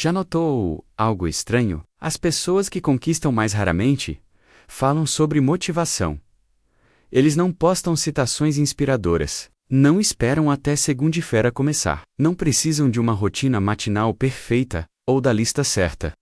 Já notou algo estranho? As pessoas que conquistam mais raramente falam sobre motivação. Eles não postam citações inspiradoras. Não esperam até segunda-feira começar. Não precisam de uma rotina matinal perfeita ou da lista certa.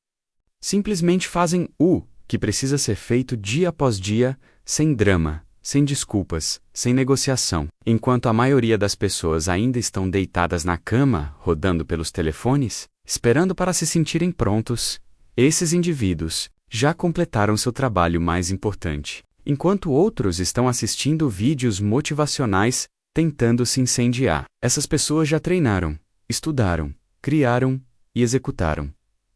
Simplesmente fazem o que precisa ser feito dia após dia, sem drama, sem desculpas, sem negociação. Enquanto a maioria das pessoas ainda estão deitadas na cama, rodando pelos telefones, esperando para se sentirem prontos, esses indivíduos já completaram seu trabalho mais importante. Enquanto outros estão assistindo vídeos motivacionais, tentando se incendiar. Essas pessoas já treinaram, estudaram, criaram e executaram.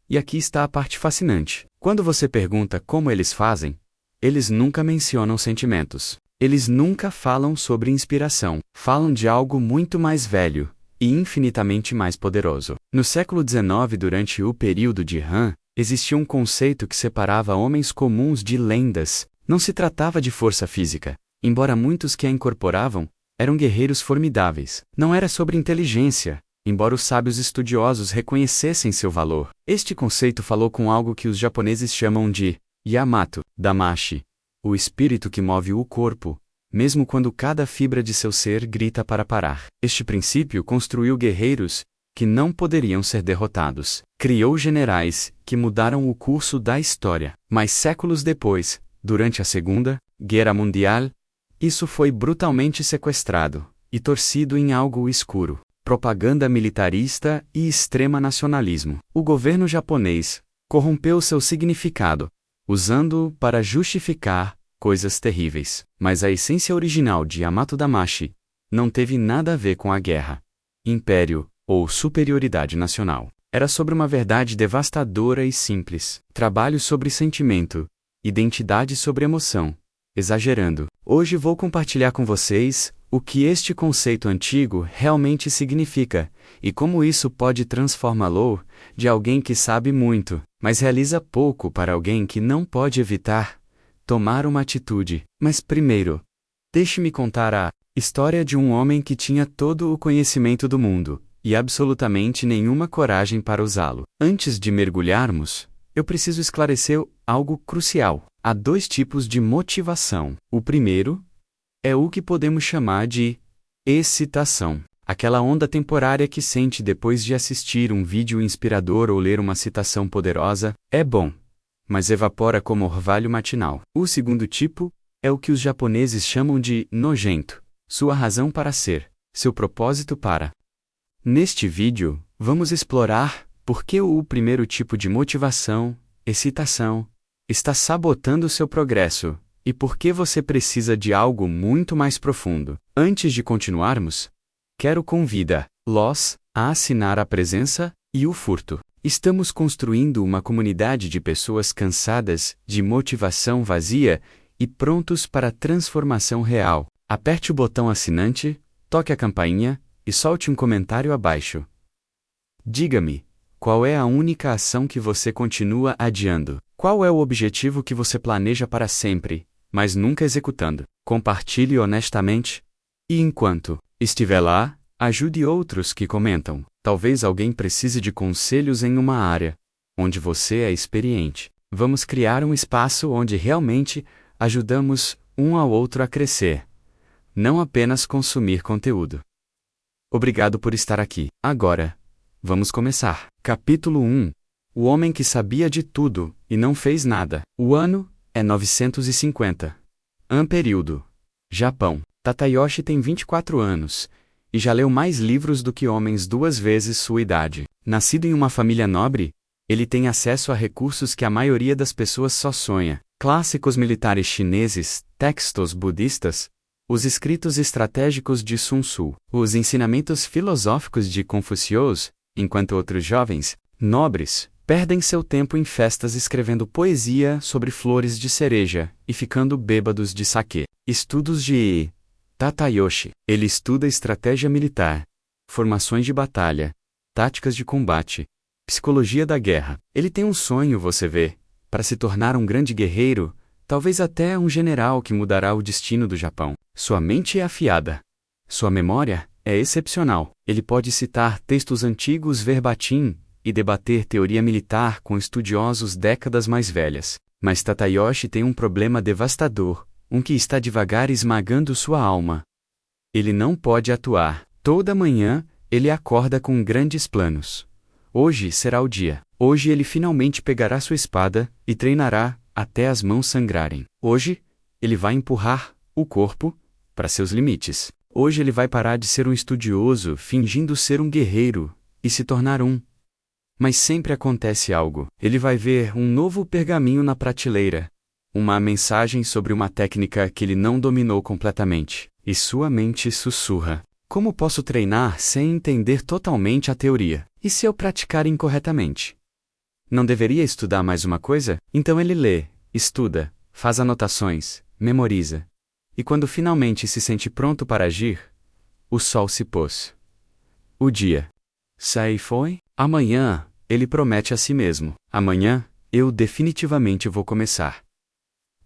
E aqui está a parte fascinante. Quando você pergunta como eles fazem, eles nunca mencionam sentimentos. Eles nunca falam sobre inspiração. Falam de algo muito mais velho e infinitamente mais poderoso. No século XIX, durante o período de Han, existia um conceito que separava homens comuns de lendas. Não se tratava de força física, embora muitos que a incorporavam eram guerreiros formidáveis. Não era sobre inteligência, embora os sábios estudiosos reconhecessem seu valor. Este conceito falou com algo que os japoneses chamam de Yamato Damashi, o espírito que move o corpo, mesmo quando cada fibra de seu ser grita para parar. Este princípio construiu guerreiros que não poderiam ser derrotados. Criou generais que mudaram o curso da história. Mas séculos depois, durante a Segunda Guerra Mundial, isso foi brutalmente sequestrado e torcido em algo escuro. Propaganda militarista e extrema nacionalismo. O governo japonês corrompeu seu significado, usando-o para justificar coisas terríveis. Mas a essência original de Yamato Damashi não teve nada a ver com a guerra, império ou superioridade nacional. Era sobre uma verdade devastadora e simples. Trabalho sobre sentimento, identidade sobre emoção. Exagerando. Hoje vou compartilhar com vocês o que este conceito antigo realmente significa e como isso pode transformá-lo de alguém que sabe muito, mas realiza pouco para alguém que não pode evitar tomar uma atitude. Mas primeiro, deixe-me contar a história de um homem que tinha todo o conhecimento do mundo e absolutamente nenhuma coragem para usá-lo. Antes de mergulharmos, eu preciso esclarecer algo crucial. Há dois tipos de motivação. O primeiro é o que podemos chamar de excitação. Aquela onda temporária que sente depois de assistir um vídeo inspirador ou ler uma citação poderosa. É bom, mas evapora como orvalho matinal. O segundo tipo é o que os japoneses chamam de nojento. Sua razão para ser, seu propósito para. Neste vídeo, vamos explorar por que o primeiro tipo de motivação, excitação, está sabotando seu progresso e por que você precisa de algo muito mais profundo. Antes de continuarmos, quero convidá-los a assinar a presença e o furto. Estamos construindo uma comunidade de pessoas cansadas de motivação vazia e prontos para transformação real. Aperte o botão assinante, toque a campainha e solte um comentário abaixo. Diga-me, qual é a única ação que você continua adiando? Qual é o objetivo que você planeja para sempre, mas nunca executando? Compartilhe honestamente. E enquanto estiver lá, ajude outros que comentam. Talvez alguém precise de conselhos em uma área onde você é experiente. Vamos criar um espaço onde realmente ajudamos um ao outro a crescer, não apenas consumir conteúdo. Obrigado por estar aqui. Agora, vamos começar. Capítulo 1. O homem que sabia de tudo e não fez nada. O ano é 950. Período. Japão. Tadayoshi tem 24 anos e já leu mais livros do que homens 2 vezes sua idade. Nascido em uma família nobre, ele tem acesso a recursos que a maioria das pessoas só sonha. Clássicos militares chineses, textos budistas, os escritos estratégicos de Sun Tzu, os ensinamentos filosóficos de Confúcio, enquanto outros jovens, nobres, perdem seu tempo em festas escrevendo poesia sobre flores de cereja e ficando bêbados de saquê. Estudos de Tadayoshi. Ele estuda estratégia militar, formações de batalha, táticas de combate, psicologia da guerra. Ele tem um sonho, você vê, para se tornar um grande guerreiro, talvez até um general que mudará o destino do Japão. Sua mente é afiada. Sua memória é excepcional. Ele pode citar textos antigos verbatim e debater teoria militar com estudiosos décadas mais velhas. Mas Tadayoshi tem um problema devastador, um que está devagar esmagando sua alma. Ele não pode atuar. Toda manhã, ele acorda com grandes planos. Hoje será o dia. Hoje ele finalmente pegará sua espada e treinará até as mãos sangrarem. Hoje, ele vai empurrar o corpo para seus limites. Hoje ele vai parar de ser um estudioso, fingindo ser um guerreiro, e se tornar um. Mas sempre acontece algo. Ele vai ver um novo pergaminho na prateleira. Uma mensagem sobre uma técnica que ele não dominou completamente. E sua mente sussurra. Como posso treinar sem entender totalmente a teoria? E se eu praticar incorretamente? Não deveria estudar mais uma coisa? Então ele lê, estuda, faz anotações, memoriza. E quando finalmente se sente pronto para agir, o sol se pôs. O dia se foi. Amanhã, ele promete a si mesmo. Amanhã, eu definitivamente vou começar.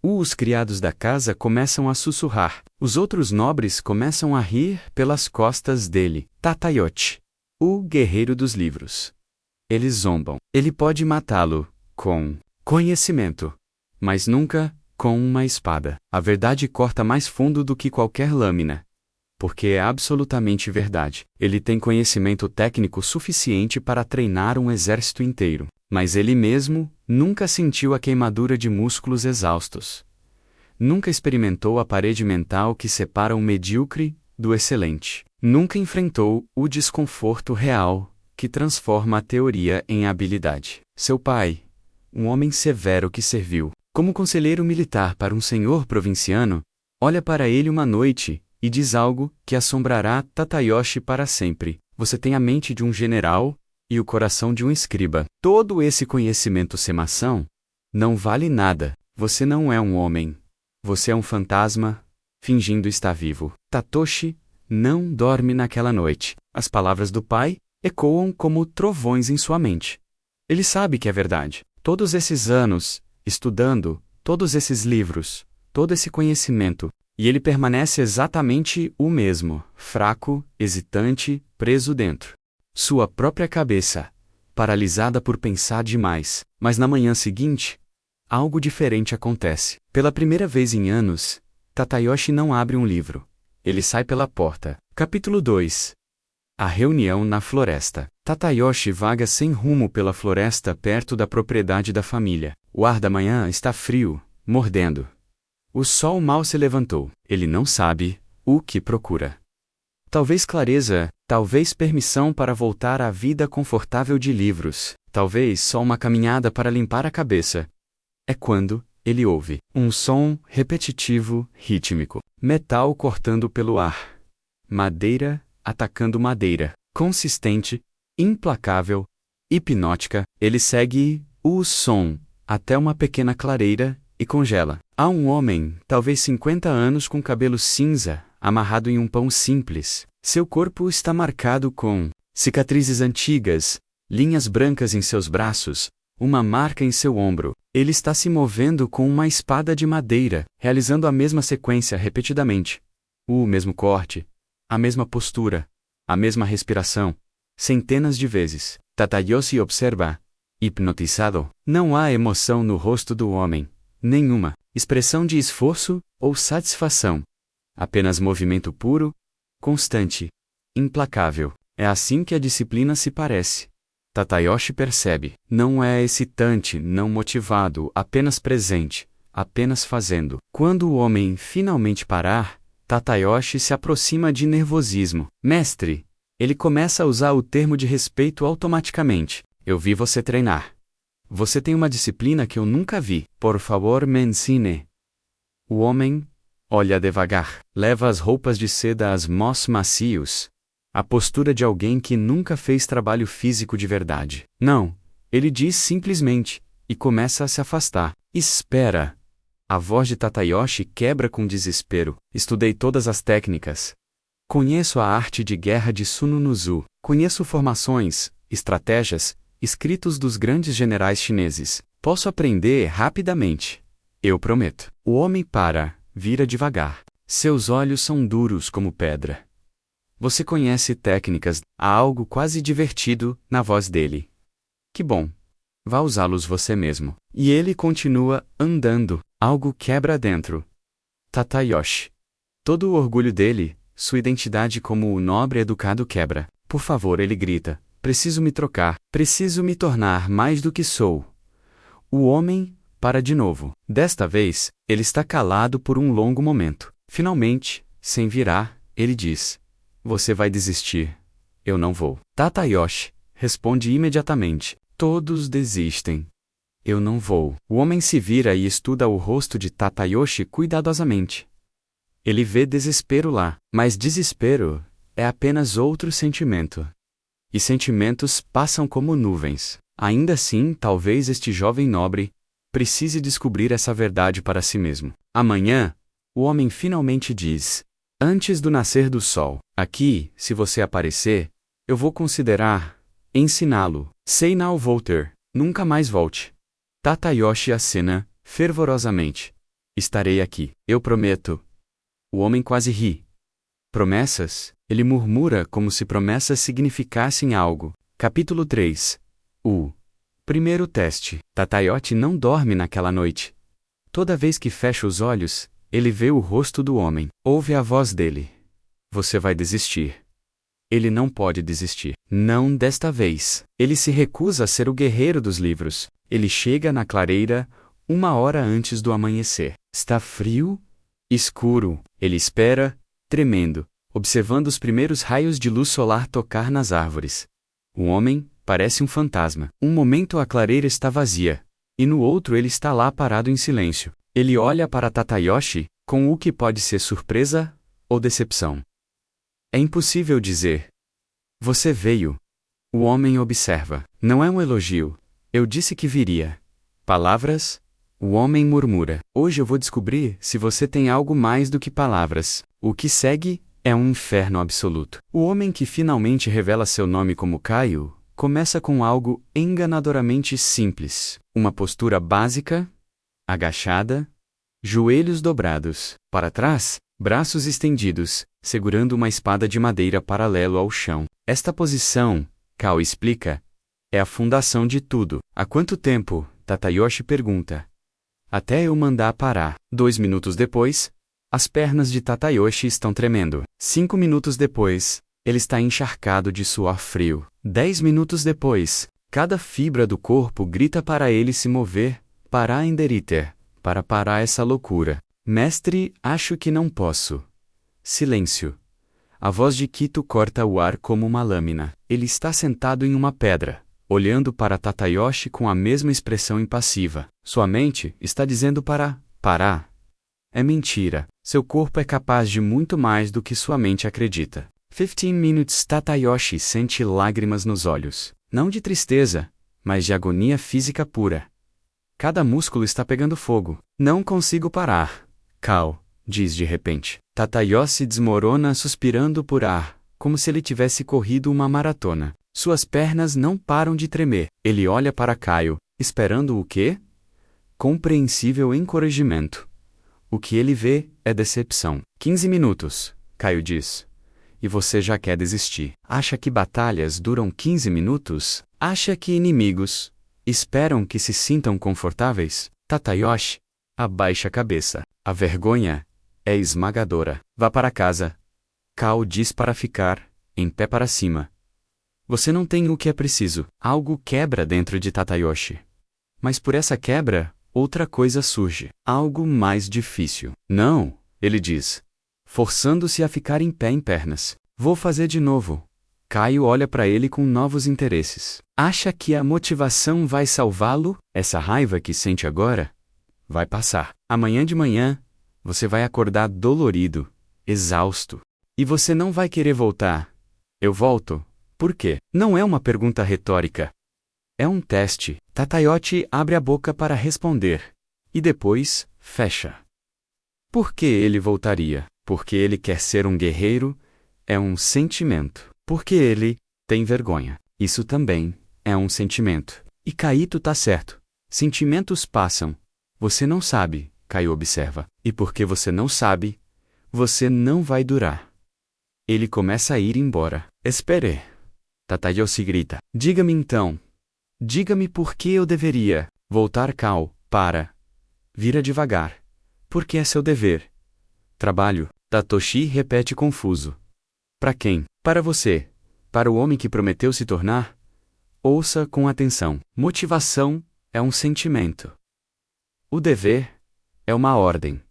Os criados da casa começam a sussurrar. Os outros nobres começam a rir pelas costas dele. Tadayoshi, o guerreiro dos livros. Eles zombam. Ele pode matá-lo com conhecimento, mas nunca com uma espada. A verdade corta mais fundo do que qualquer lâmina. Porque é absolutamente verdade. Ele tem conhecimento técnico suficiente para treinar um exército inteiro. Mas ele mesmo nunca sentiu a queimadura de músculos exaustos. Nunca experimentou a parede mental que separa o medíocre do excelente. Nunca enfrentou o desconforto real que transforma a teoria em habilidade. Seu pai, um homem severo que serviu como conselheiro militar para um senhor provinciano, olha para ele uma noite e diz algo que assombrará Tadayoshi para sempre. Você tem a mente de um general e o coração de um escriba. Todo esse conhecimento semação não vale nada. Você não é um homem. Você é um fantasma, fingindo estar vivo. Tadayoshi não dorme naquela noite. As palavras do pai ecoam como trovões em sua mente. Ele sabe que é verdade. Todos esses anos, estudando, todos esses livros, todo esse conhecimento, e ele permanece exatamente o mesmo, fraco, hesitante, preso dentro. Sua própria cabeça, paralisada por pensar demais. Mas na manhã seguinte, algo diferente acontece. Pela primeira vez em anos, Tadayoshi não abre um livro. Ele sai pela porta. Capítulo 2. A reunião na floresta. Tadayoshi vaga sem rumo pela floresta perto da propriedade da família. O ar da manhã está frio, mordendo. O sol mal se levantou. Ele não sabe o que procura. Talvez clareza, talvez permissão para voltar à vida confortável de livros, talvez só uma caminhada para limpar a cabeça. É quando ele ouve um som repetitivo, rítmico. Metal cortando pelo ar. Madeira atacando madeira. Consistente, implacável, hipnótica. Ele segue o som até uma pequena clareira e congela. Há um homem, talvez 50 anos, com cabelo cinza, amarrado em um pão simples. Seu corpo está marcado com cicatrizes antigas, linhas brancas em seus braços, uma marca em seu ombro. Ele está se movendo com uma espada de madeira, realizando a mesma sequência repetidamente. O mesmo corte, a mesma postura, a mesma respiração, centenas de vezes. Tadayoshi observa, hipnotizado. Não há emoção no rosto do homem, nenhuma expressão de esforço ou satisfação. Apenas movimento puro, constante, implacável. É assim que a disciplina se parece. Tadayoshi percebe. Não é excitante, não motivado, apenas presente, apenas fazendo. Quando o homem finalmente parar, Tadayoshi se aproxima de nervosismo. Mestre, ele começa a usar o termo de respeito automaticamente. Eu vi você treinar. Você tem uma disciplina que eu nunca vi. Por favor, me ensine. O homem olha devagar. Leva as roupas de seda às mãos macios. A postura de alguém que nunca fez trabalho físico de verdade. Não, ele diz simplesmente, e começa a se afastar. Espera. A voz de Tadayoshi quebra com desespero. Estudei todas as técnicas. Conheço a arte de guerra de Sun Tzu. Conheço formações, estratégias, escritos dos grandes generais chineses. Posso aprender rapidamente. Eu prometo. O homem para, vira devagar. Seus olhos são duros como pedra. Você conhece técnicas. Há algo quase divertido na voz dele. Que bom. Vá usá-los você mesmo. E ele continua andando. Algo quebra dentro. Tatayoshi. Todo o orgulho dele, sua identidade como o nobre educado quebra. Por favor, ele grita. Preciso me trocar. Preciso me tornar mais do que sou. O homem para de novo. Desta vez, ele está calado por um longo momento. Finalmente, sem virar, ele diz: Você vai desistir. Eu não vou. Tatayoshi responde imediatamente: Todos desistem. Eu não vou. O homem se vira e estuda o rosto de Tatayoshi cuidadosamente. Ele vê desespero lá, mas desespero é apenas outro sentimento. E sentimentos passam como nuvens. Ainda assim, talvez este jovem nobre precise descobrir essa verdade para si mesmo. Amanhã, o homem finalmente diz: Antes do nascer do sol, aqui, se você aparecer, eu vou considerar ensiná-lo. Sei não vou ter, nunca mais volte. Tatayoshi acena fervorosamente. Estarei aqui, eu prometo. O homem quase ri. Promessas? Ele murmura como se promessas significassem algo. Capítulo 3. O primeiro teste. Tatayoshi não dorme naquela noite. Toda vez que fecha os olhos, ele vê o rosto do homem. Ouve a voz dele. Você vai desistir. Ele não pode desistir. Não desta vez. Ele se recusa a ser o guerreiro dos livros. Ele chega na clareira 1 hora antes do amanhecer. Está frio? Escuro. Ele espera, tremendo, observando os primeiros raios de luz solar tocar nas árvores. O homem parece um fantasma. Um momento a clareira está vazia, e no outro ele está lá parado em silêncio. Ele olha para Tatayoshi, com o que pode ser surpresa ou decepção. É impossível dizer. Você veio. O homem observa. Não é um elogio. Eu disse que viria. Palavras? O homem murmura. Hoje eu vou descobrir se você tem algo mais do que palavras. O que segue é um inferno absoluto. O homem que finalmente revela seu nome como Caio começa com algo enganadoramente simples. Uma postura básica, agachada, joelhos dobrados, para trás, braços estendidos, segurando uma espada de madeira paralelo ao chão. Esta posição, Kao explica, é a fundação de tudo. Há quanto tempo? Tatayoshi pergunta. Até eu mandar parar. 2 minutos depois, as pernas de Tatayoshi estão tremendo. 5 minutos depois, ele está encharcado de suor frio. 10 minutos depois, cada fibra do corpo grita para ele se mover, para enderiter, para parar essa loucura. Mestre, acho que não posso. Silêncio. A voz de Kito corta o ar como uma lâmina. Ele está sentado em uma pedra, olhando para Tatayoshi com a mesma expressão impassiva. Sua mente está dizendo para parar. É mentira. Seu corpo é capaz de muito mais do que sua mente acredita. 15 minutes. Tatayoshi sente lágrimas nos olhos. Não de tristeza, mas de agonia física pura. Cada músculo está pegando fogo. Não consigo parar. Kao, diz de repente. Tatayoshi desmorona suspirando por ar, como se ele tivesse corrido uma maratona. Suas pernas não param de tremer. Ele olha para Caio, esperando o quê? Compreensível encorajamento. O que ele vê é decepção. 15 minutos, Caio diz. E você já quer desistir. Acha que batalhas duram 15 minutos? Acha que inimigos esperam que se sintam confortáveis? Tatayoshi abaixa a cabeça. A vergonha é esmagadora. Vá para casa. Kao diz para ficar em pé para cima. Você não tem o que é preciso. Algo quebra dentro de Tatayoshi. Mas por essa quebra, outra coisa surge. Algo mais difícil. Não, ele diz, forçando-se a ficar em pé em pernas. Vou fazer de novo. Caio olha para ele com novos interesses. Acha que a motivação vai salvá-lo? Essa raiva que sente agora vai passar. Amanhã de manhã, você vai acordar dolorido, exausto. E você não vai querer voltar. Eu volto. Por quê? Não é uma pergunta retórica. É um teste. Tatayoshi abre a boca para responder. E depois, fecha. Por que ele voltaria? Porque ele quer ser um guerreiro? É um sentimento. Porque ele tem vergonha. Isso também é um sentimento. E Kaito tá certo. Sentimentos passam. Você não sabe, Caio observa. E porque você não sabe, você não vai durar. Ele começa a ir embora. Espere. Tatayoshi grita. Diga-me então. Diga-me por que eu deveria voltar Cal para. Vira devagar. Porque é seu dever. Trabalho. Tatoshi repete confuso. Para quem? Para você. Para o homem que prometeu se tornar? Ouça com atenção. Motivação é um sentimento. O dever é uma ordem.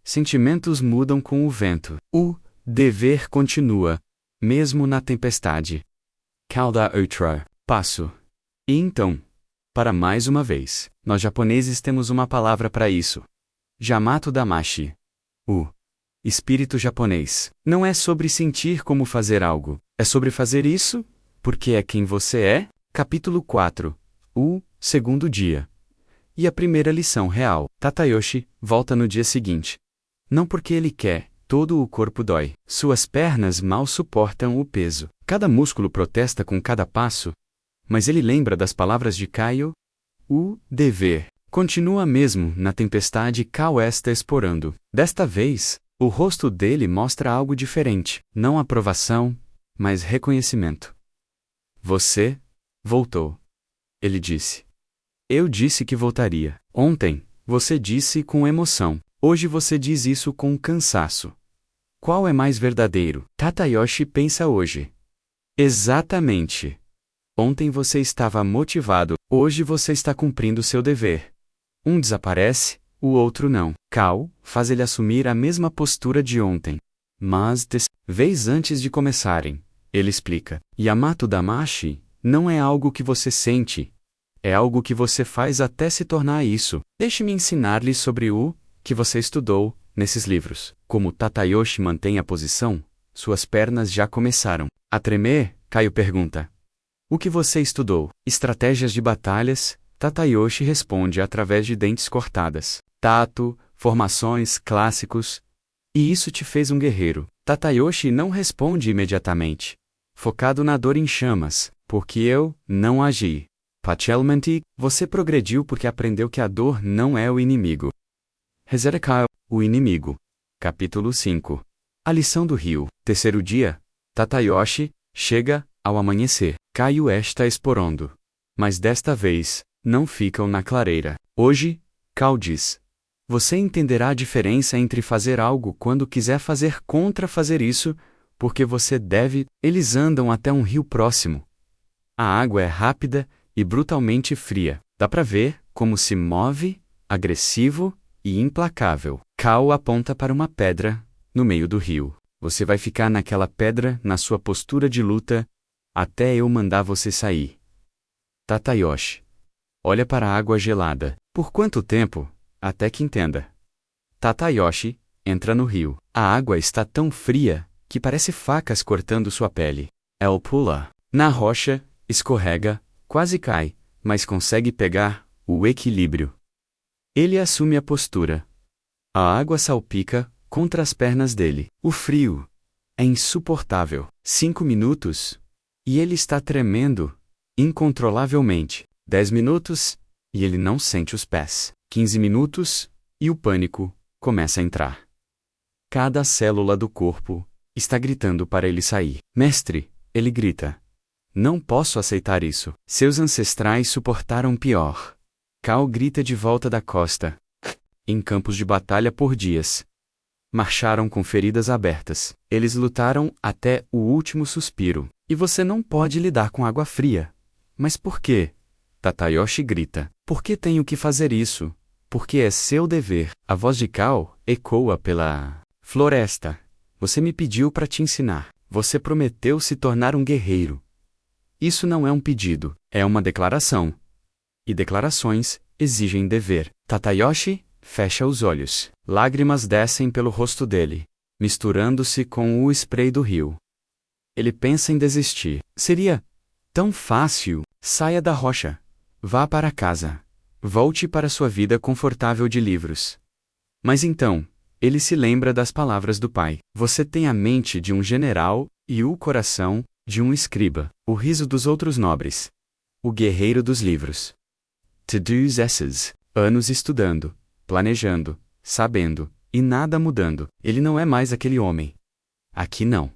Sentimentos mudam com o vento. O dever continua, mesmo na tempestade. Cauda outra. Passo. E então, para mais uma vez, nós japoneses temos uma palavra para isso. Yamato Damashi. O espírito japonês não é sobre sentir como fazer algo, é sobre fazer isso, porque é quem você é. Capítulo 4. O segundo dia. E a primeira lição real. Tatayoshi volta no dia seguinte. Não porque ele quer, todo o corpo dói. Suas pernas mal suportam o peso. Cada músculo protesta com cada passo. Mas ele lembra das palavras de Kaio. O dever continua mesmo na tempestade. Cal está explorando. Desta vez, o rosto dele mostra algo diferente. Não aprovação, mas reconhecimento. Você voltou. Ele disse. Eu disse que voltaria. Ontem, você disse com emoção. Hoje você diz isso com cansaço. Qual é mais verdadeiro? Tatayoshi pensa hoje. Exatamente. Ontem você estava motivado, hoje você está cumprindo seu dever. Um desaparece, o outro não. Cal faz ele assumir a mesma postura de ontem. Mas, vez antes de começarem, ele explica. Yamato Damashi não é algo que você sente. É algo que você faz até se tornar isso. Deixe-me ensinar-lhe sobre o que você estudou nesses livros. Como Tatayoshi mantém a posição, suas pernas já começaram a tremer. Caio pergunta. O que você estudou? Estratégias de batalhas. Tatayoshi responde através de dentes cortadas. Tato, formações, clássicos. E isso te fez um guerreiro. Tatayoshi não responde imediatamente. Focado na dor em chamas, porque eu não agi. Facilmente, você progrediu porque aprendeu que a dor não é o inimigo. Rezerekal, o inimigo. Capítulo 5. A lição do rio. Terceiro dia. Tatayoshi chega ao amanhecer. Caio está explorando. Mas desta vez, não ficam na clareira. Hoje, Cal diz. Você entenderá a diferença entre fazer algo quando quiser fazer contra fazer isso, porque você deve. Eles andam até um rio próximo. A água é rápida e brutalmente fria. Dá pra ver como se move, agressivo e implacável. Cal aponta para uma pedra, no meio do rio. Você vai ficar naquela pedra, na sua postura de luta, até eu mandar você sair. Tatayoshi. Olha para a água gelada. Por quanto tempo? Até que entenda. Tatayoshi entra no rio. A água está tão fria que parece facas cortando sua pele. El pula na rocha, escorrega, quase cai, mas consegue pegar o equilíbrio. Ele assume a postura. A água salpica contra as pernas dele. O frio é insuportável. 5 minutos e ele está tremendo incontrolavelmente. 10 minutos e ele não sente os pés. 15 minutos e o pânico começa a entrar. Cada célula do corpo está gritando para ele sair. Mestre, ele grita. Não posso aceitar isso. Seus ancestrais suportaram pior. Cal grita de volta da costa. Em campos de batalha por dias. Marcharam com feridas abertas. Eles lutaram até o último suspiro. E você não pode lidar com água fria. Mas por quê? Tatayoshi grita. Por que tenho que fazer isso? Porque é seu dever. A voz de Cal ecoa pela floresta. Você me pediu para te ensinar. Você prometeu se tornar um guerreiro. Isso não é um pedido, é uma declaração. E declarações exigem dever. Tatayoshi fecha os olhos. Lágrimas descem pelo rosto dele, misturando-se com o spray do rio. Ele pensa em desistir. Seria tão fácil. Saia da rocha. Vá para casa. Volte para sua vida confortável de livros. Mas então, ele se lembra das palavras do pai. Você tem a mente de um general e o coração de um escriba. O riso dos outros nobres. O guerreiro dos livros. To-dos esses. Anos estudando, planejando, sabendo, e nada mudando. Ele não é mais aquele homem. Aqui não.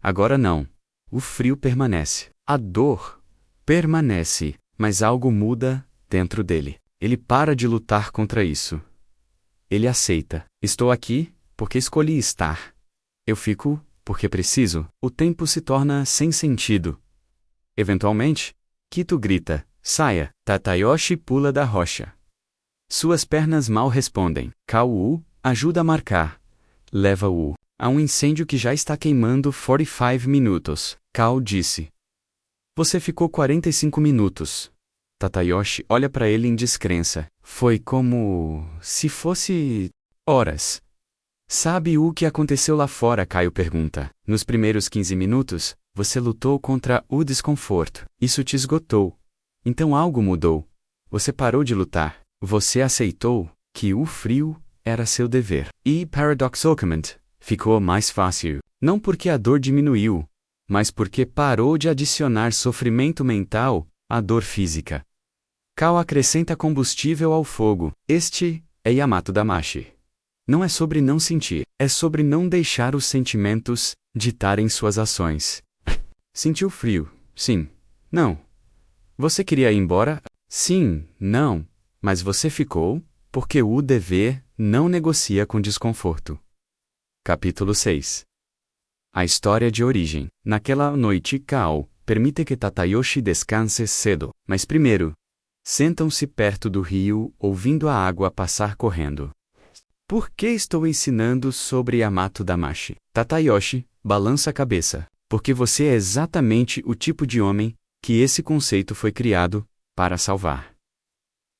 Agora não. O frio permanece. A dor permanece. Mas algo muda dentro dele. Ele para de lutar contra isso. Ele aceita. Estou aqui porque escolhi estar. Eu fico porque preciso. O tempo se torna sem sentido. Eventualmente, Kito grita: saia! Tatayoshi pula da rocha. Suas pernas mal respondem. Kao ajuda a marcar. Leva-o a um incêndio que já está queimando 45 minutos. Kao disse: você ficou 45 minutos. Tatayoshi olha para ele em descrença. Foi como se fosse horas. Sabe o que aconteceu lá fora? Caio pergunta. Nos primeiros 15 minutos, você lutou contra o desconforto. Isso te esgotou. Então algo mudou. Você parou de lutar. Você aceitou que o frio era seu dever. E, paradoxalmente, ficou mais fácil. Não porque a dor diminuiu, mas porque parou de adicionar sofrimento mental à dor física. Kao acrescenta combustível ao fogo. Este é Yamato Damashi. Não é sobre não sentir, é sobre não deixar os sentimentos ditarem suas ações. Sentiu frio? Sim. Não. Você queria ir embora? Sim. Não. Mas você ficou, porque o dever não negocia com desconforto. Capítulo 6. A história de origem. Naquela noite, Kao permite que Tatayoshi descanse cedo, mas primeiro, sentam-se perto do rio, ouvindo a água passar correndo. Por que estou ensinando sobre Yamato Damashi? Tatayoshi balança a cabeça. Porque você é exatamente o tipo de homem que esse conceito foi criado para salvar.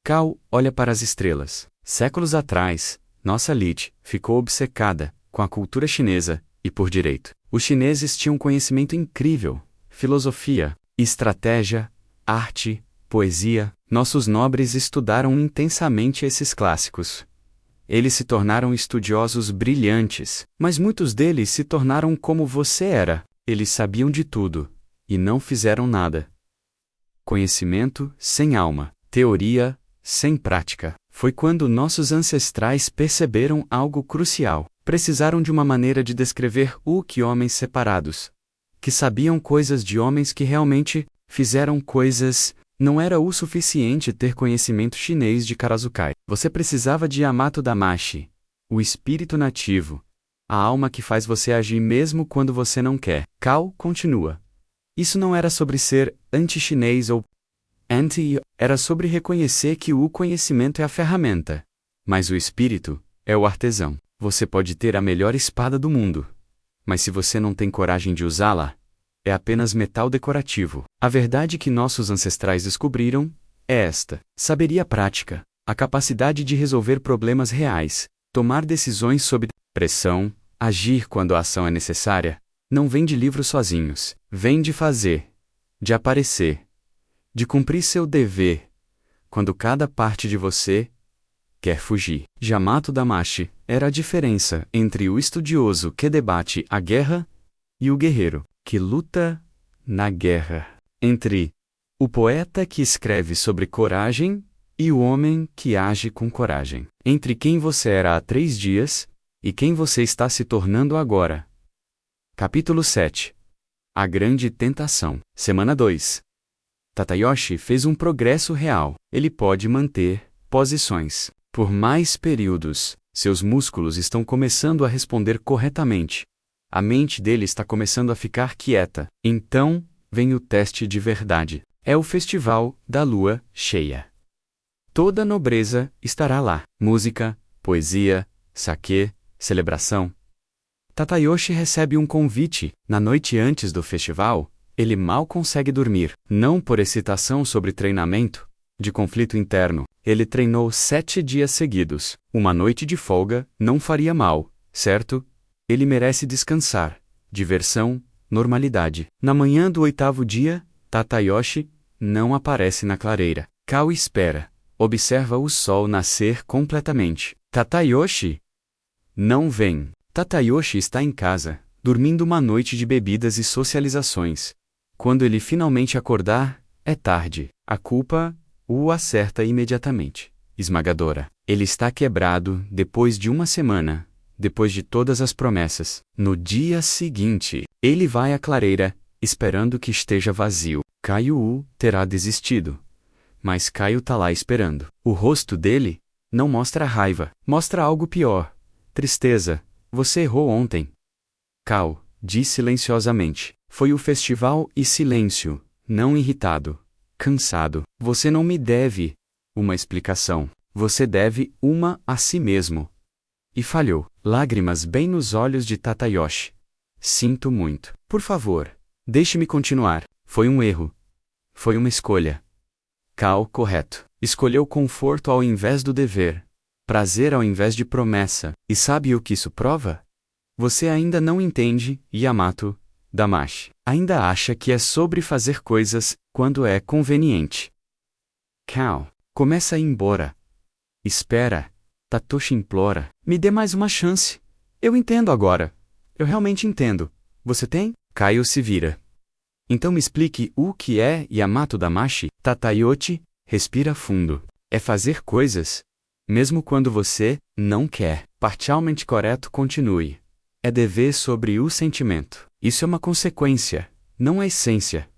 Kao olha para as estrelas. Séculos atrás, nossa elite ficou obcecada com a cultura chinesa e por direito. Os chineses tinham conhecimento incrível, filosofia, estratégia, arte, poesia. Nossos nobres estudaram intensamente esses clássicos. Eles se tornaram estudiosos brilhantes, mas muitos deles se tornaram como você era. Eles sabiam de tudo e não fizeram nada. Conhecimento sem alma, teoria sem prática. Foi quando nossos ancestrais perceberam algo crucial. Precisaram de uma maneira de descrever o que homens separados, que sabiam coisas de homens que realmente fizeram coisas. Não era o suficiente ter conhecimento chinês de Karazukai. Você precisava de Yamato Damashi, o espírito nativo, a alma que faz você agir mesmo quando você não quer. Kao continua. Isso não era sobre ser anti-chinês ou anti, era sobre reconhecer que o conhecimento é a ferramenta, mas o espírito é o artesão. Você pode ter a melhor espada do mundo, mas se você não tem coragem de usá-la, é apenas metal decorativo. A verdade que nossos ancestrais descobriram é esta: saberia prática, a capacidade de resolver problemas reais, tomar decisões sob pressão, agir quando a ação é necessária, não vem de livros sozinhos, vem de fazer, de aparecer, de cumprir seu dever, quando cada parte de você quer fugir. Yamato Damashi era a diferença entre o estudioso que debate a guerra e o guerreiro que luta na guerra. Entre o poeta que escreve sobre coragem e o homem que age com coragem. Entre quem você era há 3 dias e quem você está se tornando agora. Capítulo 7. A Grande Tentação. Semana 2. Tatayoshi fez um progresso real. Ele pode manter posições por mais períodos. Seus músculos estão começando a responder corretamente. A mente dele está começando a ficar quieta. Então, vem o teste de verdade. É o festival da lua cheia. Toda a nobreza estará lá. Música, poesia, saquê, celebração. Tatayoshi recebe um convite. Na noite antes do festival, ele mal consegue dormir. Não por excitação sobre treinamento, de conflito interno. Ele treinou 7 dias seguidos. Uma noite de folga não faria mal, certo? Ele merece descansar, diversão, normalidade. Na manhã do 8º dia, Tatayoshi não aparece na clareira. Kao espera, observa o sol nascer completamente. Tatayoshi não vem. Tatayoshi está em casa, dormindo uma noite de bebidas e socializações. Quando ele finalmente acordar, é tarde. A culpa o acerta imediatamente. Esmagadora. Ele está quebrado depois de uma semana. Depois de todas as promessas. No dia seguinte, ele vai à clareira, esperando que esteja vazio. Caio terá desistido. mas Caio tá lá esperando. O rosto dele não mostra raiva, mostra algo pior. Tristeza. Você errou ontem. Cal diz silenciosamente. Foi o festival e silêncio, não irritado. Cansado. Você não me deve uma explicação. Você deve uma a si mesmo. E falhou. Lágrimas bem nos olhos de Tadayoshi. Sinto muito. Por favor, deixe-me continuar. Foi um erro. Foi uma escolha. Cal, correto. Escolheu conforto ao invés do dever. Prazer ao invés de promessa. E sabe o que isso prova? Você ainda não entende, Yamato Damashi. Ainda acha que é sobre fazer coisas quando é conveniente. Cal, começa a ir embora. Espera. Tatoshi implora. Me dê mais uma chance. Eu entendo agora. Eu realmente entendo. Você tem? Caio se vira. Então me explique o que é Yamato Damashi. Tadayoshi respira fundo. É fazer coisas, mesmo quando você não quer. Parcialmente correto, continue. É dever sobre o sentimento. Isso é uma consequência, não a essência.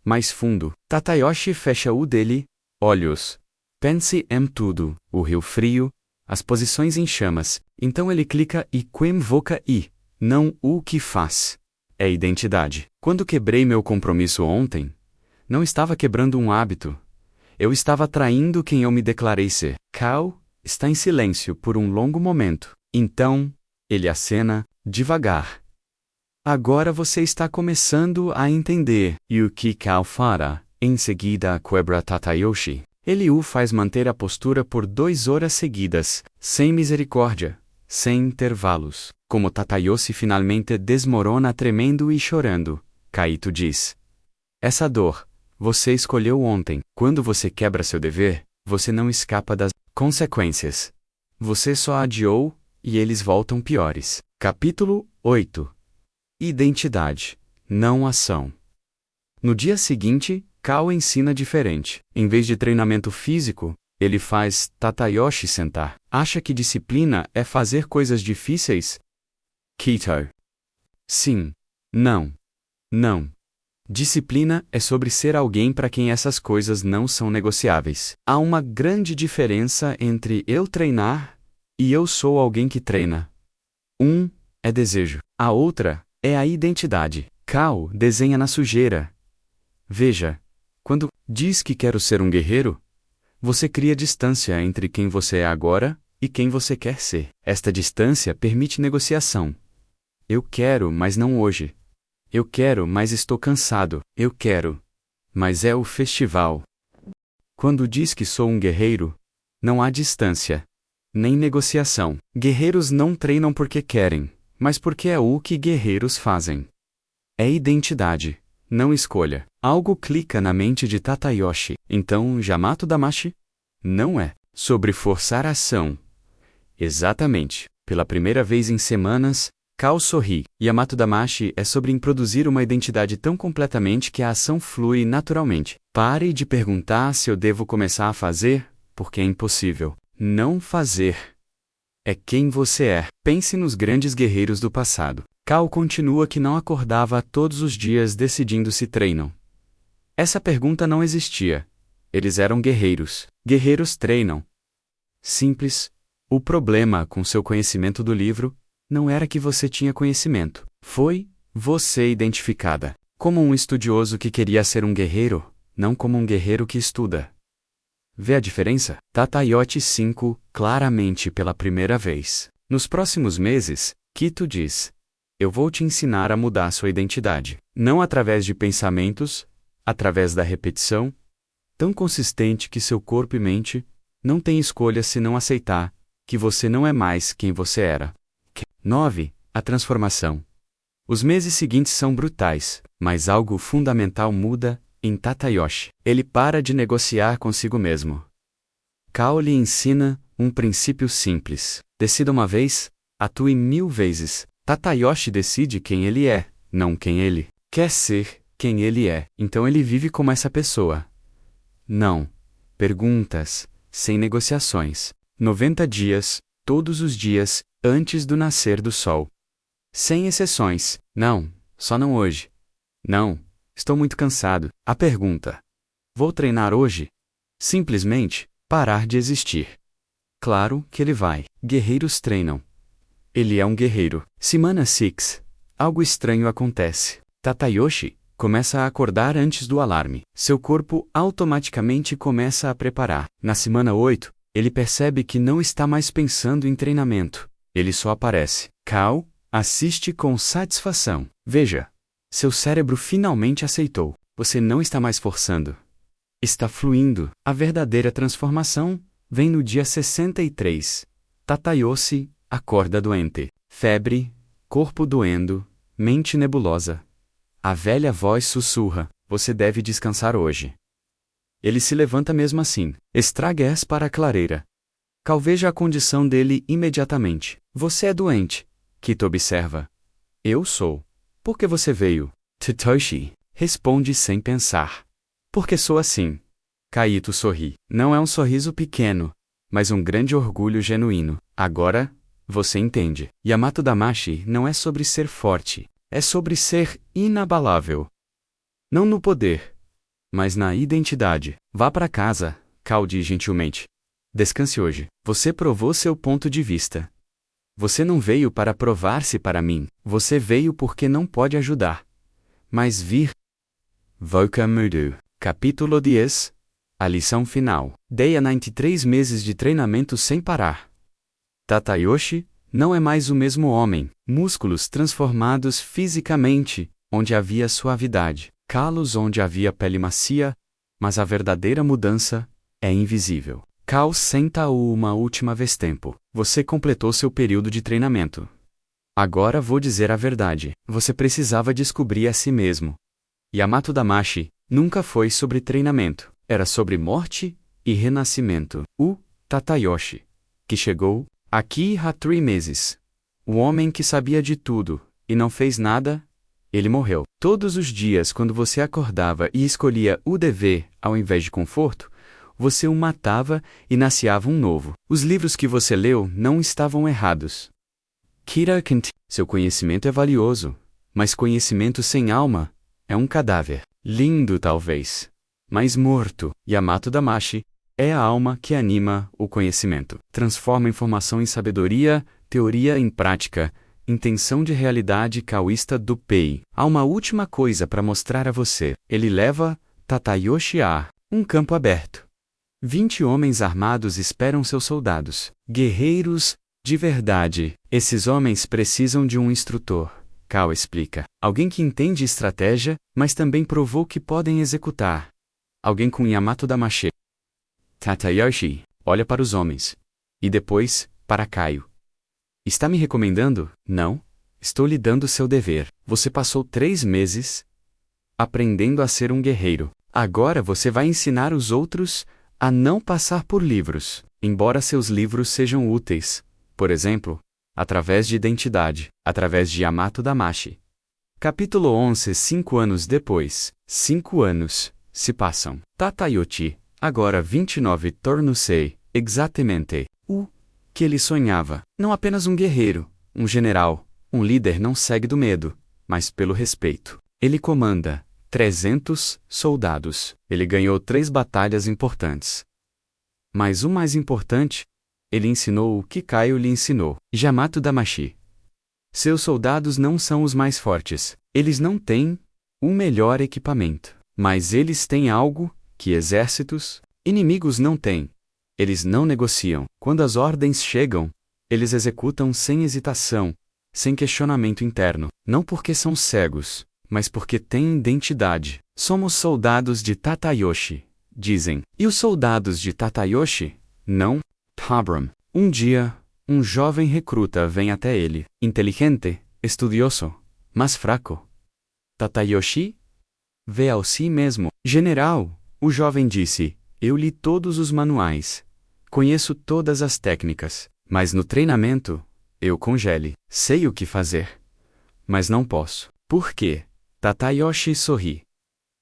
Mais fundo. Tadayoshi fecha o dele, olhos. Pense em tudo. O rio frio, as posições em chamas. Então ele clica e voca e, não o que faz. É identidade. Quando quebrei meu compromisso ontem, não estava quebrando um hábito. Eu estava traindo quem eu me declarei ser. Cal está em silêncio por um longo momento. Então, ele acena, devagar. Agora você está começando a entender. E o que Cal fará? Em seguida quebra Tadayoshi. Ele o faz manter a postura por 2 horas seguidas, sem misericórdia, sem intervalos. Como Tadayoshi finalmente desmorona tremendo e chorando, Kaito diz: essa dor, você escolheu ontem. Quando você quebra seu dever, você não escapa das consequências. Você só adiou, e eles voltam piores. Capítulo 8. Identidade, não ação. No dia seguinte, Cal ensina diferente. Em vez de treinamento físico, ele faz Tadayoshi sentar. Acha que disciplina é fazer coisas difíceis? Kito. Sim. Não. Não. Disciplina é sobre ser alguém para quem essas coisas não são negociáveis. Há uma grande diferença entre eu treinar e eu sou alguém que treina. Um é desejo. A outra é a identidade. Cal desenha na sujeira. Veja, quando diz que quero ser um guerreiro, você cria distância entre quem você é agora e quem você quer ser. Esta distância permite negociação. Eu quero, mas não hoje. Eu quero, mas estou cansado. Eu quero, mas é o festival. Quando diz que sou um guerreiro, não há distância, nem negociação. Guerreiros não treinam porque querem, mas porque é o que guerreiros fazem. É identidade, não escolha. Algo clica na mente de Tadayoshi. Então, Yamato Damashi? Não é sobre forçar a ação. Exatamente. Pela primeira vez em semanas, Cal sorri. Yamato Damashi é sobre introduzir uma identidade tão completamente que a ação flui naturalmente. Pare de perguntar se eu devo começar a fazer, porque é impossível. Não fazer. É quem você é. Pense nos grandes guerreiros do passado. Cal continua que não acordava todos os dias decidindo se treinam. Essa pergunta não existia. Eles eram guerreiros. Guerreiros treinam. Simples. O problema com seu conhecimento do livro não era que você tinha conhecimento. Foi você identificada como um estudioso que queria ser um guerreiro, não como um guerreiro que estuda. Vê a diferença? Tadayoshi 5, claramente pela primeira vez. Nos próximos meses, Kito diz: eu vou te ensinar a mudar sua identidade. Não através de pensamentos, através da repetição, tão consistente que seu corpo e mente não têm escolha senão aceitar que você não é mais quem você era. 9. A transformação. Os meses seguintes são brutais, mas algo fundamental muda em Tadayoshi. Ele para de negociar consigo mesmo. Cal lhe ensina um princípio simples. Decida uma vez, atue 1000 vezes. Tadayoshi decide quem ele é, não quem ele quer ser. Quem ele é. Então ele vive como essa pessoa. Não. Perguntas, sem negociações. 90 dias, todos os dias, antes do nascer do sol. Sem exceções. Não, só não hoje. Não, estou muito cansado. A pergunta: vou treinar hoje? Simplesmente, parar de existir. Claro que ele vai. Guerreiros treinam. Ele é um guerreiro. Semana 6. Algo estranho acontece. Tadayoshi começa a acordar antes do alarme. Seu corpo automaticamente começa a preparar. Na semana 8, ele percebe que não está mais pensando em treinamento. Ele só aparece. Kao assiste com satisfação. Veja. Seu cérebro finalmente aceitou. Você não está mais forçando. Está fluindo. A verdadeira transformação vem no dia 63. Tadayoshi acorda doente. Febre, corpo doendo, mente nebulosa. A velha voz sussurra: você deve descansar hoje. Ele se levanta mesmo assim. Estragues para a clareira. Kao veja a condição dele imediatamente. Você é doente. Kito observa. Eu sou. Por que você veio? Tadayoshi responde sem pensar. Porque sou assim. Kaito sorri. Não é um sorriso pequeno, mas um grande orgulho genuíno. Agora, você entende. Yamato Damashi não é sobre ser forte. É sobre ser inabalável. Não no poder, mas na identidade. Vá para casa, Kao diz gentilmente. Descanse hoje. Você provou seu ponto de vista. Você não veio para provar-se para mim. Você veio porque não pode ajudar. Mas vir. Vokamudu. Capítulo 10. A lição final. Dei a 93 meses de treinamento sem parar. Tadayoshi não é mais o mesmo homem. Músculos transformados fisicamente, onde havia suavidade. Calos onde havia pele macia, mas a verdadeira mudança é invisível. Kao senta-o uma última vez tempo. Você completou seu período de treinamento. Agora vou dizer a verdade. Você precisava descobrir a si mesmo. Yamato Damashi nunca foi sobre treinamento. Era sobre morte e renascimento. O Tadayoshi, que chegou aqui há 3 meses. O homem que sabia de tudo e não fez nada, ele morreu. Todos os dias, quando você acordava e escolhia o dever ao invés de conforto, você o matava e nasciava um novo. Os livros que você leu não estavam errados. Kira Kent, seu conhecimento é valioso, mas conhecimento sem alma é um cadáver. Lindo, talvez, mas morto. Yamato Damashi é a alma que anima o conhecimento. Transforma informação em sabedoria, teoria em prática, intenção de realidade caoísta do Pei. Há uma última coisa para mostrar a você. Ele leva Tadayoshi a um campo aberto. 20 homens armados esperam seus soldados. Guerreiros de verdade. Esses homens precisam de um instrutor. Kao explica. Alguém que entende estratégia, mas também provou que podem executar. Alguém com Yamato Damashi. Tadayoshi olha para os homens. E depois, para Kaio. Está me recomendando? Não. Estou lhe dando seu dever. Você passou 3 meses aprendendo a ser um guerreiro. Agora você vai ensinar os outros a não passar por livros, embora seus livros sejam úteis. Por exemplo, através de identidade, através de Yamato Damashi. Capítulo 11. 5 anos depois. 5 anos se passam. Tadayoshi, agora 29, tornou-se, exatamente, o que ele sonhava. Não apenas um guerreiro, um general, um líder não segue do medo, mas pelo respeito. Ele comanda 300 soldados. Ele ganhou 3 batalhas importantes. Mas o mais importante, ele ensinou o que Kaio lhe ensinou. Yamato Damashi. Seus soldados não são os mais fortes. Eles não têm o melhor equipamento. Mas eles têm algo que exércitos, inimigos não têm. Eles não negociam. Quando as ordens chegam, eles executam sem hesitação, sem questionamento interno. Não porque são cegos, mas porque têm identidade. Somos soldados de Tadayoshi, dizem. E os soldados de Tadayoshi? Não. Tabram. Um dia, um jovem recruta vem até ele. Inteligente, estudioso, mas fraco. Tadayoshi vê ao si mesmo. General, o jovem disse, eu li todos os manuais. Conheço todas as técnicas, mas no treinamento, eu congele. Sei o que fazer, mas não posso. Por quê? Tadayoshi sorri.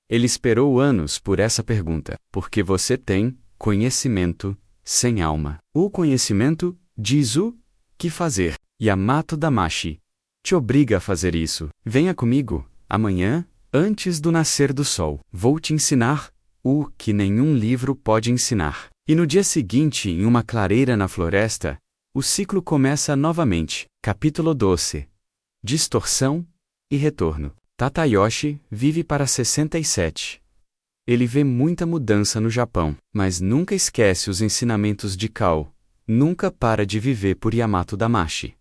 Ele esperou anos por essa pergunta. Porque você tem conhecimento sem alma. O conhecimento diz o que fazer. Yamato Damashi te obriga a fazer isso. Venha comigo, amanhã, antes do nascer do sol. Vou te ensinar o que nenhum livro pode ensinar. E no dia seguinte, em uma clareira na floresta, o ciclo começa novamente. Capítulo 12. Distorção e retorno. Tadayoshi vive para 67. Ele vê muita mudança no Japão, mas nunca esquece os ensinamentos de Kao. Nunca para de viver por Yamato Damashi.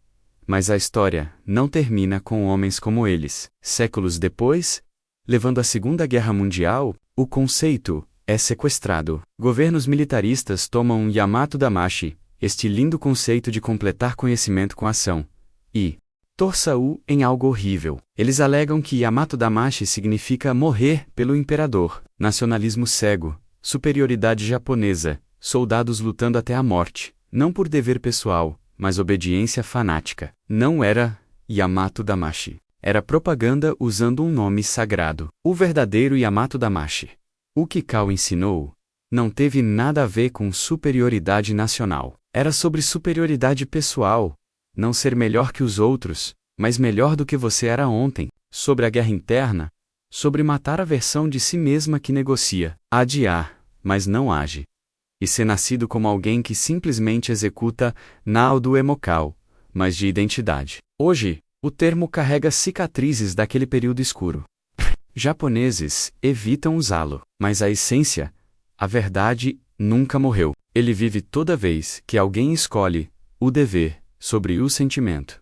Mas a história não termina com homens como eles. Séculos depois, levando à Segunda Guerra Mundial, o conceito é sequestrado. Governos militaristas tomam Yamato Damashi, este lindo conceito de completar conhecimento com ação, e torça-o em algo horrível. Eles alegam que Yamato Damashi significa morrer pelo imperador, nacionalismo cego, superioridade japonesa, soldados lutando até a morte, não por dever pessoal, mas obediência fanática. Não era Yamato Damashi. Era propaganda usando um nome sagrado. O verdadeiro Yamato Damashi. O que Kao ensinou não teve nada a ver com superioridade nacional. Era sobre superioridade pessoal. Não ser melhor que os outros, mas melhor do que você era ontem. Sobre a guerra interna. Sobre matar a versão de si mesma que negocia, adiar, mas não age. E ser nascido como alguém que simplesmente executa não do emocal, mas de identidade. Hoje, o termo carrega cicatrizes daquele período escuro. Japoneses evitam usá-lo, mas a essência, a verdade, nunca morreu. Ele vive toda vez que alguém escolhe o dever sobre o sentimento.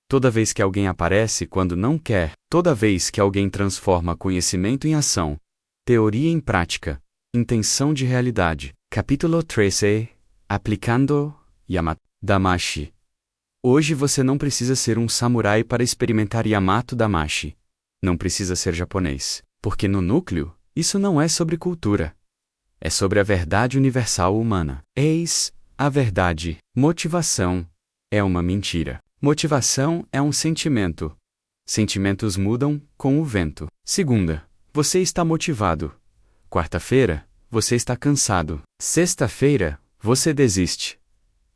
Toda vez que alguém aparece quando não quer, toda vez que alguém transforma conhecimento em ação, teoria em prática, intenção de realidade. Capítulo 13. Aplicando Yamato Damashi. Hoje você não precisa ser um samurai para experimentar Yamato Damashi. Não precisa ser japonês, porque no núcleo, isso não é sobre cultura. É sobre a verdade universal humana. Eis a verdade. Motivação é uma mentira. Motivação é um sentimento. Sentimentos mudam com o vento. Segunda, você está motivado. Quarta-feira, você está cansado. Sexta-feira, você desiste.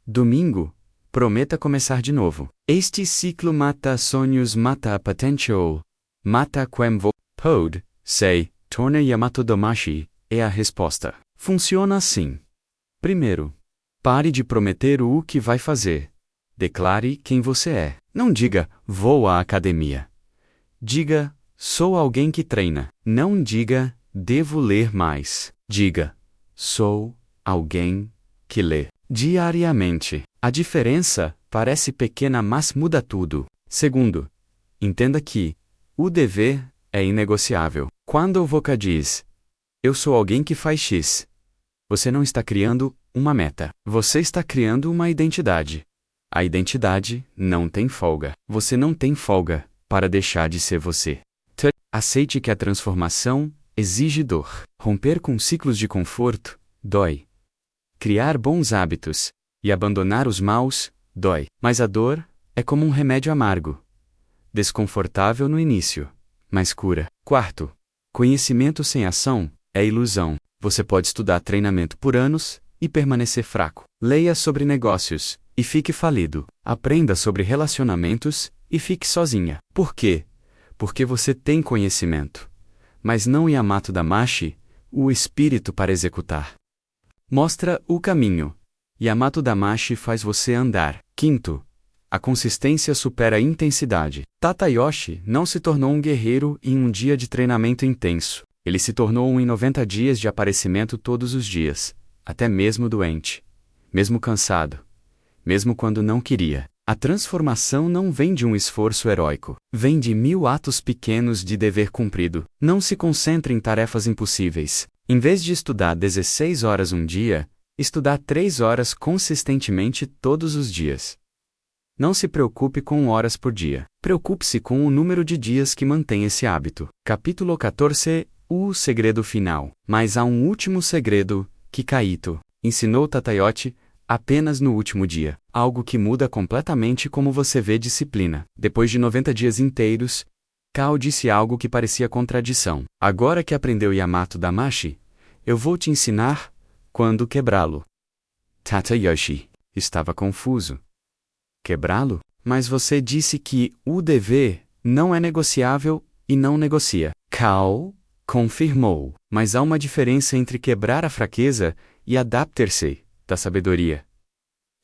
Domingo, prometa começar de novo. Este ciclo mata sonhos, mata a potential, mata quem pode, sei, torna Yamato Damashi, é a resposta. Funciona assim. Primeiro, pare de prometer o que vai fazer. Declare quem você é. Não diga, vou à academia. Diga, sou alguém que treina. Não diga, devo ler mais. Diga, sou alguém que lê diariamente. A diferença parece pequena, mas muda tudo. Segundo, entenda que o dever é inegociável. Quando o Voca diz, eu sou alguém que faz X, você não está criando uma meta. Você está criando uma identidade. A identidade não tem folga. Você não tem folga para deixar de ser você. Aceite que a transformação exige dor. Romper com ciclos de conforto dói. Criar bons hábitos e abandonar os maus dói. Mas a dor é como um remédio amargo. Desconfortável no início, mas cura. Quarto, conhecimento sem ação é ilusão. Você pode estudar treinamento por anos e permanecer fraco. Leia sobre negócios e fique falido. Aprenda sobre relacionamentos e fique sozinha. Por quê? Porque você tem conhecimento, mas não Yamato Damashi, o espírito para executar. Mostra o caminho. Yamato Damashi faz você andar. Quinto, a consistência supera a intensidade. Tadayoshi não se tornou um guerreiro em um dia de treinamento intenso. Ele se tornou um em 90 dias de aparecimento todos os dias, até mesmo doente, mesmo cansado, mesmo quando não queria. A transformação não vem de um esforço heróico, vem de 1000 atos pequenos de dever cumprido. Não se concentre em tarefas impossíveis. Em vez de estudar 16 horas um dia, estudar 3 horas consistentemente todos os dias. Não se preocupe com horas por dia. Preocupe-se com o número de dias que mantém esse hábito. Capítulo 14. O segredo final. Mas há um último segredo que Kaito ensinou Tadayoshi apenas no último dia. Algo que muda completamente como você vê disciplina. Depois de 90 dias inteiros, Kao disse algo que parecia contradição. Agora que aprendeu Yamato Damashi, eu vou te ensinar quando quebrá-lo. Tadayoshi estava confuso. Quebrá-lo? Mas você disse que o dever não é negociável e não negocia. Kao confirmou. Mas há uma diferença entre quebrar a fraqueza e adaptar-se da sabedoria.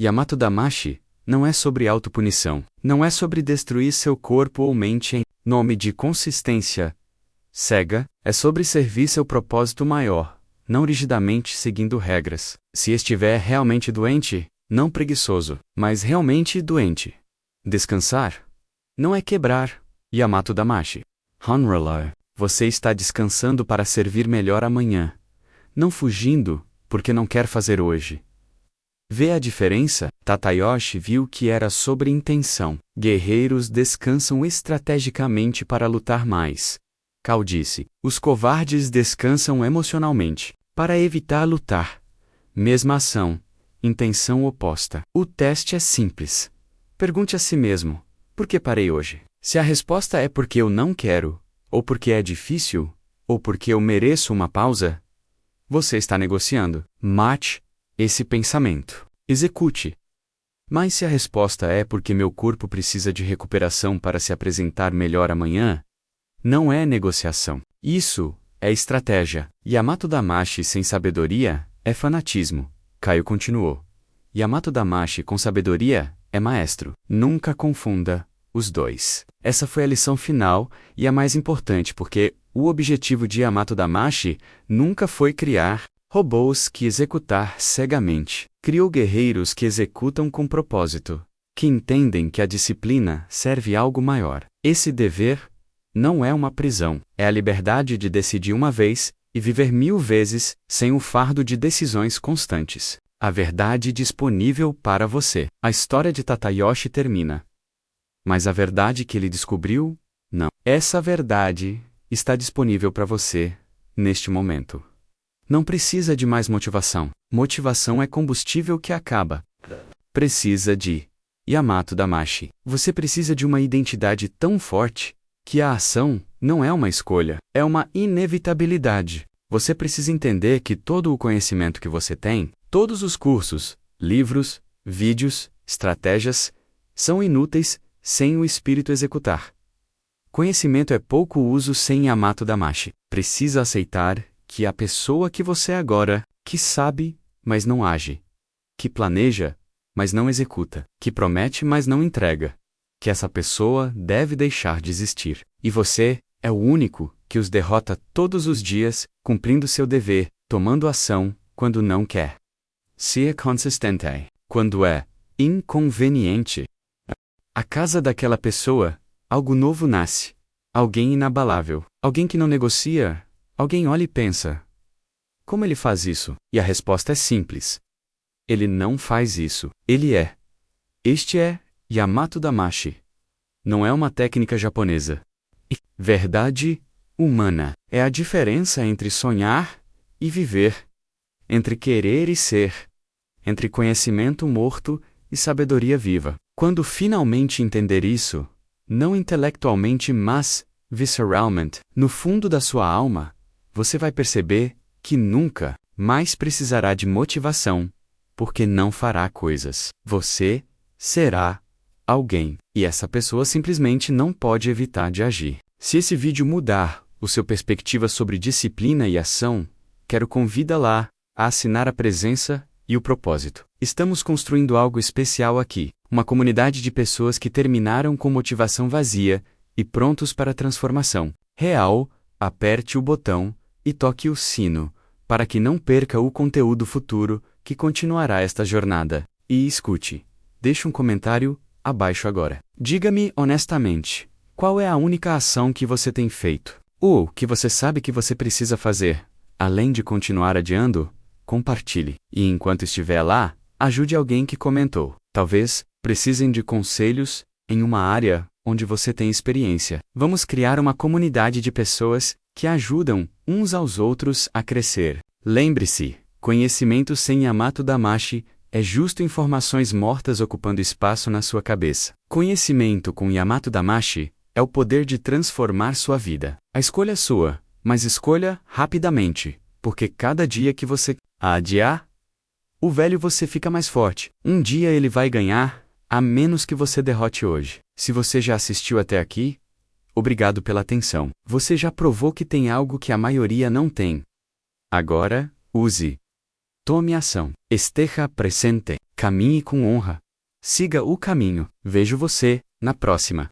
Yamato Damashi não é sobre autopunição. Não é sobre destruir seu corpo ou mente em nome de consistência cega. É sobre servir seu propósito maior, não rigidamente seguindo regras. Se estiver realmente doente, não preguiçoso, mas realmente doente. Descansar não é quebrar. Yamato Damashi. Honrala. Você está descansando para servir melhor amanhã. Não fugindo, porque não quer fazer hoje. Vê a diferença? Tadayoshi viu que era sobre intenção. Guerreiros descansam estrategicamente para lutar mais. Kao disse: os covardes descansam emocionalmente, para evitar lutar. Mesma ação, intenção oposta. O teste é simples. Pergunte a si mesmo: por que parei hoje? Se a resposta é porque eu não quero, ou porque é difícil, ou porque eu mereço uma pausa, você está negociando. Mate esse pensamento. Execute. Mas se a resposta é porque meu corpo precisa de recuperação para se apresentar melhor amanhã, não é negociação. Isso é estratégia. Yamato Damashi sem sabedoria é fanatismo. Caio continuou. Yamato Damashi com sabedoria é maestro. Nunca confunda os dois. Essa foi a lição final e a mais importante porque o objetivo de Yamato Damashi nunca foi criar robôs que executar cegamente. Criou guerreiros que executam com propósito, que entendem que a disciplina serve a algo maior. Esse dever não é uma prisão, é a liberdade de decidir uma vez e viver 1000 vezes sem o fardo de decisões constantes. A verdade disponível para você. A história de Tadayoshi termina. Mas a verdade que ele descobriu? Não. Essa verdade está disponível para você, neste momento. Não precisa de mais motivação. Motivação é combustível que acaba. Precisa de Yamato Damashi. Você precisa de uma identidade tão forte que a ação não é uma escolha, é uma inevitabilidade. Você precisa entender que todo o conhecimento que você tem, todos os cursos, livros, vídeos, estratégias, são inúteis sem o espírito executar. Conhecimento é pouco uso sem Yamato Damashi. Precisa aceitar que a pessoa que você é agora, que sabe, mas não age, que planeja, mas não executa, que promete, mas não entrega, que essa pessoa deve deixar de existir. E você é o único que os derrota todos os dias, cumprindo seu dever, tomando ação quando não quer. Sia consistente. Quando é inconveniente. A casa daquela pessoa, algo novo nasce. Alguém inabalável. Alguém que não negocia. Alguém olha e pensa: como ele faz isso? E a resposta é simples. Ele não faz isso. Ele é. Este é Yamato Damashi. Não é uma técnica japonesa. Verdade humana é a diferença entre sonhar e viver, entre querer e ser, entre conhecimento morto e sabedoria viva. Quando finalmente entender isso, não intelectualmente, mas visceralmente, no fundo da sua alma, você vai perceber que nunca mais precisará de motivação, porque não fará coisas. Você será alguém, e essa pessoa simplesmente não pode evitar de agir. Se esse vídeo mudar a sua perspectiva sobre disciplina e ação, quero convidá-la a assinar a presença e o propósito. Estamos construindo algo especial aqui, uma comunidade de pessoas que terminaram com motivação vazia e prontos para a transformação real. Aperte o botão e toque o sino, para que não perca o conteúdo futuro que continuará esta jornada. E escute. Deixe um comentário abaixo agora. Diga-me honestamente, qual é a única ação que você tem feito? Ou que você sabe que você precisa fazer, além de continuar adiando? Compartilhe. E enquanto estiver lá, ajude alguém que comentou. Talvez precisem de conselhos em uma área onde você tem experiência. Vamos criar uma comunidade de pessoas que ajudam uns aos outros a crescer. Lembre-se, conhecimento sem Yamato Damashi é justo informações mortas ocupando espaço na sua cabeça. Conhecimento com Yamato Damashi é o poder de transformar sua vida. A escolha é sua, mas escolha rapidamente, porque cada dia que você adiar, o velho você fica mais forte. Um dia ele vai ganhar, a menos que você derrote hoje. Se você já assistiu até aqui, Obrigado pela atenção. Você já provou que tem algo que a maioria não tem. Agora, use. Tome ação. Esteja presente. Caminhe com honra. Siga o caminho. Vejo você na próxima.